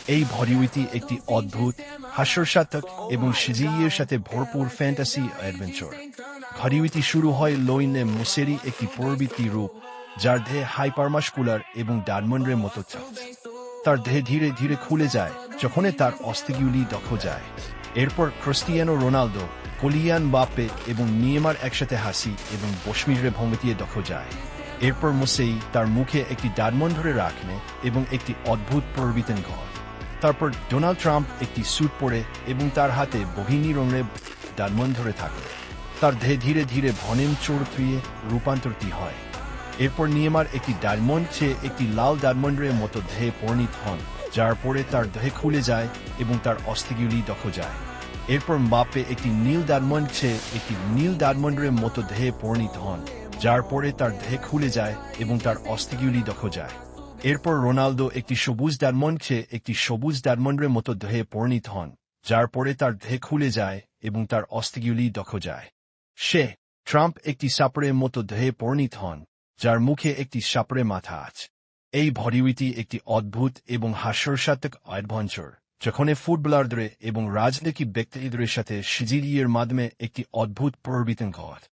এই ভলিউডটি একটি অদ্ভুত, হাস্যরসাত্মক এবং সিজিইয়ের সাথে ভরপুর ফ্যান্টাসি অ্যাডভেঞ্চার। ভলিউডটি শুরু হয় লোইনে মুসেরি একটি প্রবৃত্তি রূপ, যার দেহে হাইপারমাসকুলার এবং ডায়মন্ডের মতো চার্জ। তার দেহে ধীরে ধীরে খুলে যায় যখন তার অস্থিগুলি দক্ষ যায়। এরপর ক্রিস্টিয়ানো রোনালদো, কিলিয়ান এমবাপ্পে এবং নেইমার একসাথে হাসি এবং বশমিরে ভঙ্গিতে দক্ষ যায়। এরপর মুসেই তার মুখে একটি ডায়মন্ড ধরে রাখেন এবং একটি অদ্ভুত প্রবৃত্তির ঘর। তারপর ডোনাল্ড ট্রাম্প একটি স্যুট পরে এবং তার হাতে বহিনী রঙের ডায়মন্ড ধরে থাকে। তার দেহে ধীরে ধীরে ভনেম চরিত্রে রূপান্তরিত হয়। এরপর নেইমার একটি ডায়মন্ড চেয়ে একটি লাল ডায়মন্ডের মতো দেহে পরিণত হন, যার পরে তার দেহে খুলে যায় এবং তার অস্থিগুলি দক্ষ যায়। এরপর এমবাপ্পে একটি নীল ডায়মন্ড চেয়ে একটি নীল ডায়মন্ডের মতো দেহে পরিণত হন, যার পরে তার দেহে খুলে যায় এবং তার অস্থিগুলি দক্ষ যায়। এরপর রোনালদো একটি সবুজ ডায়মন্ড চেয়ে একটি সবুজ ডায়মন্ডের মতো দেহে পরিণত হন, যার পরে তার দেহে খুলে যায় এবং তার অস্থিগুলি দক্ষ যায়। ট্রাম্প একটি সাপের মতো দেহে পরিণত হন, যার মুখে একটি সাপের মাথা আছে। এই ভলিউডটি একটি অদ্ভুত এবং হাস্যরসাত্মক অ্যাডভেঞ্চার, যেখানে ফুটবলারদের এবং রাজনৈতিক ব্যক্তিদের সাথে সিজিইয়ের মাধ্যমে একটি অদ্ভুত প্রবৃত্তি ঘটে।